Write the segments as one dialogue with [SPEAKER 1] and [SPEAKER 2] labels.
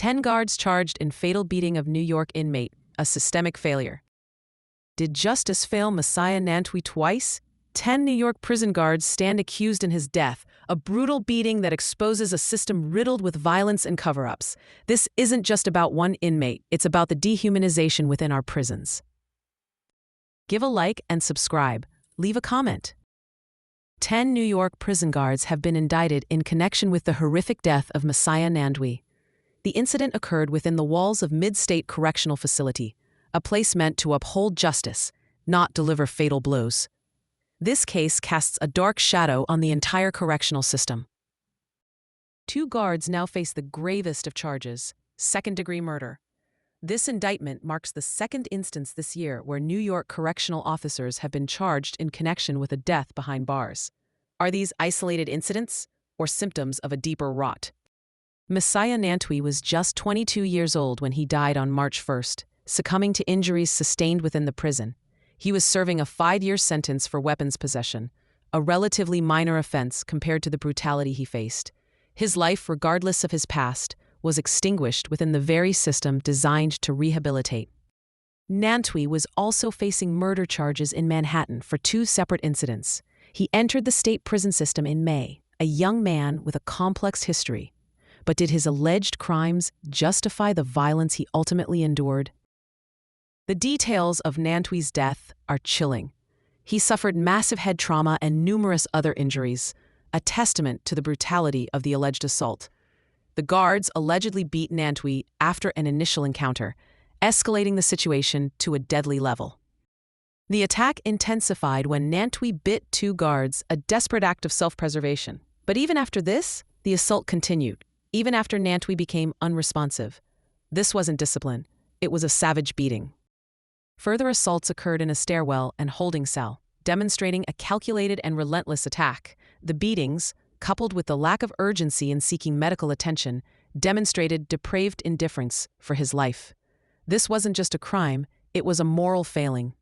[SPEAKER 1] 10 guards charged in fatal beating of New York inmate, a systemic failure. Did justice fail Messiah Nantwi twice? 10 New York prison guards stand accused in his death, a brutal beating that exposes a system riddled with violence and cover-ups. This isn't just about one inmate, it's about the dehumanization within our prisons. Give a like and subscribe. Leave a comment. 10 New York prison guards have been indicted in connection with the horrific death of Messiah Nantwi. The incident occurred within the walls of Mid-State Correctional Facility, a place meant to uphold justice, not deliver fatal blows. This case casts a dark shadow on the entire correctional system. 2 guards now face the gravest of charges, second-degree murder. This indictment marks the second instance this year where New York correctional officers have been charged in connection with a death behind bars. Are these isolated incidents or symptoms of a deeper rot? Messiah Nantwi was just 22 years old when he died on March 1st, succumbing to injuries sustained within the prison. He was serving a 5-year sentence for weapons possession, a relatively minor offense compared to the brutality he faced. His life, regardless of his past, was extinguished within the very system designed to rehabilitate. Nantwi was also facing murder charges in Manhattan for 2 separate incidents. He entered the state prison system in May, a young man with a complex history. But did his alleged crimes justify the violence he ultimately endured? The details of Nantwi's death are chilling. He suffered massive head trauma and numerous other injuries, a testament to the brutality of the alleged assault. The guards allegedly beat Nantwi after an initial encounter, escalating the situation to a deadly level. The attack intensified when Nantwi bit 2 guards, a desperate act of self-preservation. But even after this, the assault continued, even after Nantwi became unresponsive. This wasn't discipline, it was a savage beating. Further assaults occurred in a stairwell and holding cell, demonstrating a calculated and relentless attack. The beatings, coupled with the lack of urgency in seeking medical attention, demonstrated depraved indifference for his life. This wasn't just a crime, it was a moral failing.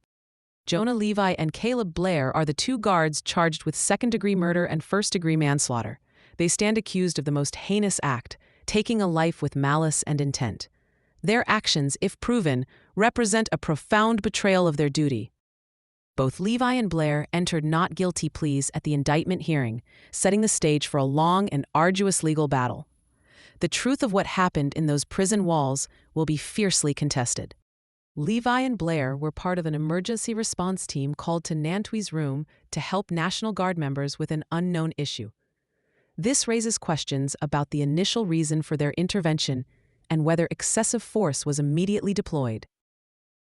[SPEAKER 1] Jonah Levi and Caleb Blair are the 2 guards charged with second-degree murder and first-degree manslaughter. They stand accused of the most heinous act, taking a life with malice and intent. Their actions, if proven, represent a profound betrayal of their duty. Both Levi and Blair entered not guilty pleas at the indictment hearing, setting the stage for a long and arduous legal battle. The truth of what happened in those prison walls will be fiercely contested. Levi and Blair were part of an emergency response team called to Nantwi's room to help National Guard members with an unknown issue. This raises questions about the initial reason for their intervention and whether excessive force was immediately deployed.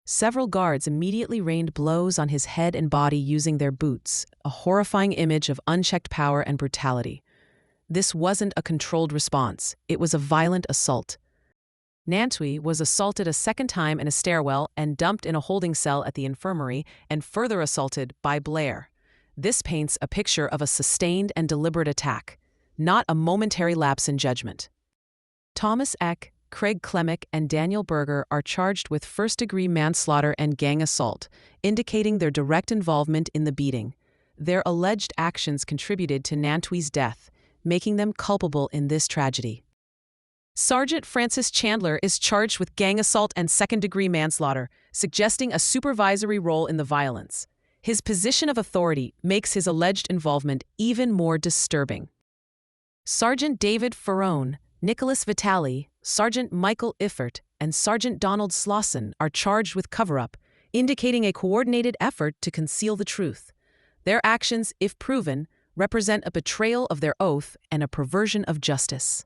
[SPEAKER 1] Several guards immediately rained blows on his head and body using their boots, a horrifying image of unchecked power and brutality. This wasn't a controlled response, it was a violent assault. Nantwi was assaulted a second time in a stairwell and dumped in a holding cell at the infirmary and further assaulted by Blair. This paints a picture of a sustained and deliberate attack, not a momentary lapse in judgment. Thomas Eck, Craig Klemick, and Daniel Berger are charged with first-degree manslaughter and gang assault, indicating their direct involvement in the beating. Their alleged actions contributed to Nantwi's death, making them culpable in this tragedy. Sergeant Francis Chandler is charged with gang assault and second-degree manslaughter, suggesting a supervisory role in the violence. His position of authority makes his alleged involvement even more disturbing. Sergeant David Ferrone, Nicholas Vitale, Sergeant Michael Iffert, and Sergeant Donald Slauson are charged with cover-up, indicating a coordinated effort to conceal the truth. Their actions, if proven, represent a betrayal of their oath and a perversion of justice.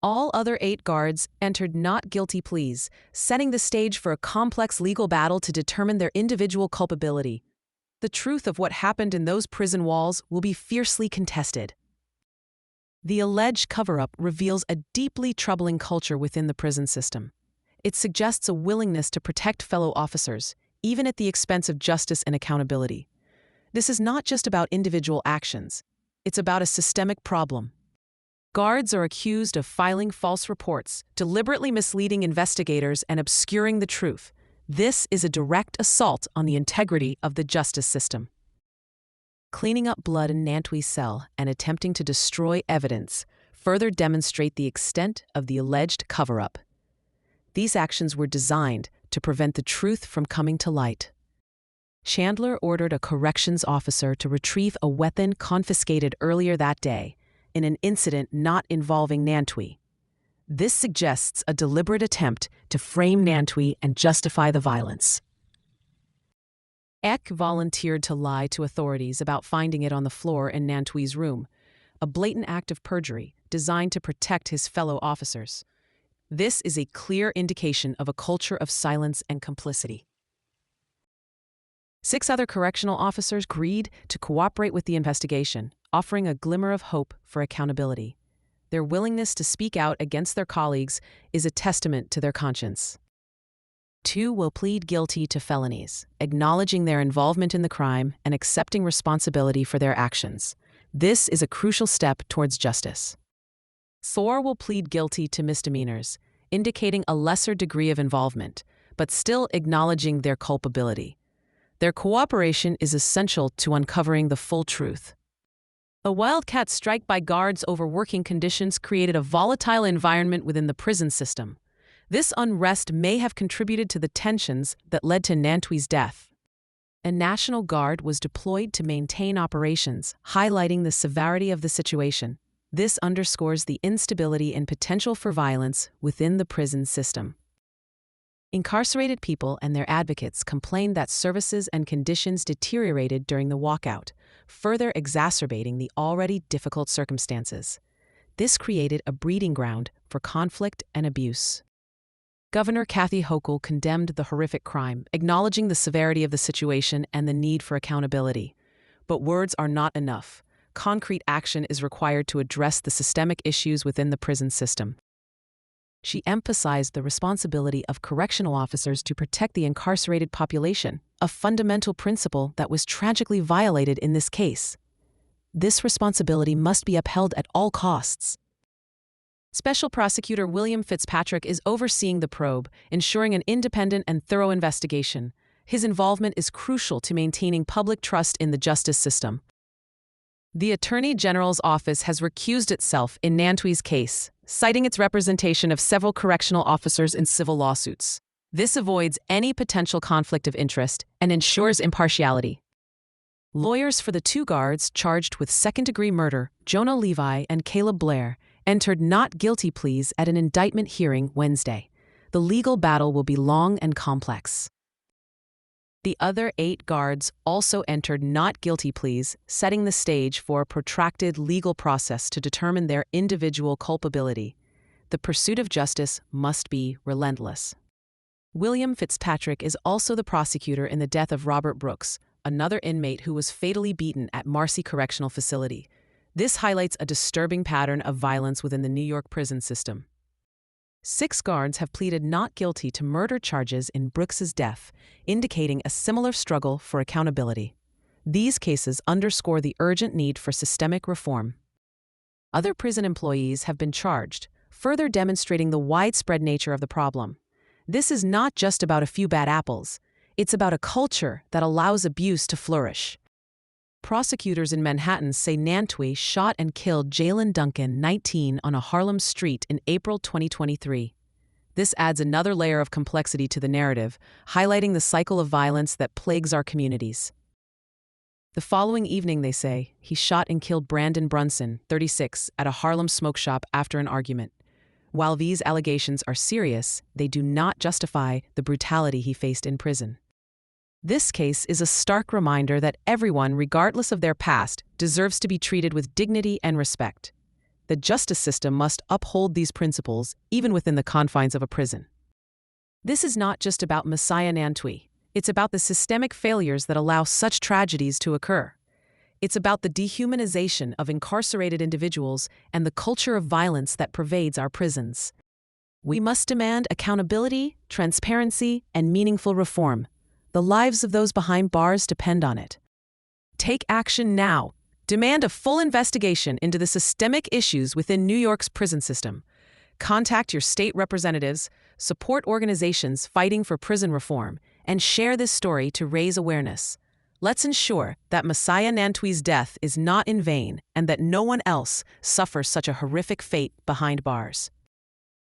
[SPEAKER 1] All other 8 guards entered not guilty pleas, setting the stage for a complex legal battle to determine their individual culpability. The truth of what happened in those prison walls will be fiercely contested. The alleged cover-up reveals a deeply troubling culture within the prison system. It suggests a willingness to protect fellow officers, even at the expense of justice and accountability. This is not just about individual actions. It's about a systemic problem. Guards are accused of filing false reports, deliberately misleading investigators, and obscuring the truth. This is a direct assault on the integrity of the justice system. Cleaning up blood in Nantwi's cell and attempting to destroy evidence further demonstrate the extent of the alleged cover-up. These actions were designed to prevent the truth from coming to light. Chandler ordered a corrections officer to retrieve a weapon confiscated earlier that day in an incident not involving Nantwi. This suggests a deliberate attempt to frame Nantwi and justify the violence. Eck volunteered to lie to authorities about finding it on the floor in Nantwi's room, a blatant act of perjury designed to protect his fellow officers. This is a clear indication of a culture of silence and complicity. 6 other correctional officers agreed to cooperate with the investigation, offering a glimmer of hope for accountability. Their willingness to speak out against their colleagues is a testament to their conscience. 2 will plead guilty to felonies, acknowledging their involvement in the crime and accepting responsibility for their actions. This is a crucial step towards justice. 4 will plead guilty to misdemeanors, indicating a lesser degree of involvement, but still acknowledging their culpability. Their cooperation is essential to uncovering the full truth. A wildcat strike by guards over working conditions created a volatile environment within the prison system. This unrest may have contributed to the tensions that led to Nantwi's death. A National Guard was deployed to maintain operations, highlighting the severity of the situation. This underscores the instability and potential for violence within the prison system. Incarcerated people and their advocates complained that services and conditions deteriorated during the walkout, further exacerbating the already difficult circumstances. This created a breeding ground for conflict and abuse. Governor Kathy Hochul condemned the horrific crime, acknowledging the severity of the situation and the need for accountability. But words are not enough. Concrete action is required to address the systemic issues within the prison system. She emphasized the responsibility of correctional officers to protect the incarcerated population, a fundamental principle that was tragically violated in this case. This responsibility must be upheld at all costs. Special Prosecutor William Fitzpatrick is overseeing the probe, ensuring an independent and thorough investigation. His involvement is crucial to maintaining public trust in the justice system. The Attorney General's office has recused itself in Nantwi's case, citing its representation of several correctional officers in civil lawsuits. This avoids any potential conflict of interest and ensures impartiality. Lawyers for the 2 guards charged with second-degree murder, Jonah Levi and Caleb Blair, entered not guilty pleas at an indictment hearing Wednesday. The legal battle will be long and complex. The other 8 guards also entered not guilty pleas, setting the stage for a protracted legal process to determine their individual culpability. The pursuit of justice must be relentless. William Fitzpatrick is also the prosecutor in the death of Robert Brooks, another inmate who was fatally beaten at Mid-State Correctional Facility. This highlights a disturbing pattern of violence within the New York prison system. 6 guards have pleaded not guilty to murder charges in Brooks's death, indicating a similar struggle for accountability. These cases underscore the urgent need for systemic reform. Other prison employees have been charged, further demonstrating the widespread nature of the problem. This is not just about a few bad apples. It's about a culture that allows abuse to flourish. Prosecutors in Manhattan say Nantwi shot and killed Jalen Duncan, 19, on a Harlem street in April 2023. This adds another layer of complexity to the narrative, highlighting the cycle of violence that plagues our communities. The following evening, they say, he shot and killed Brandon Brunson, 36, at a Harlem smoke shop after an argument. While these allegations are serious, they do not justify the brutality he faced in prison. This case is a stark reminder that everyone, regardless of their past, deserves to be treated with dignity and respect. The justice system must uphold these principles, even within the confines of a prison. This is not just about Messiah Nantwi. It's about the systemic failures that allow such tragedies to occur. It's about the dehumanization of incarcerated individuals and the culture of violence that pervades our prisons. We must demand accountability, transparency, and meaningful reform. The lives of those behind bars depend on it. Take action now. Demand a full investigation into the systemic issues within New York's prison system. Contact your state representatives, support organizations fighting for prison reform, and share this story to raise awareness. Let's ensure that Messiah Nantwi's death is not in vain and that no one else suffers such a horrific fate behind bars.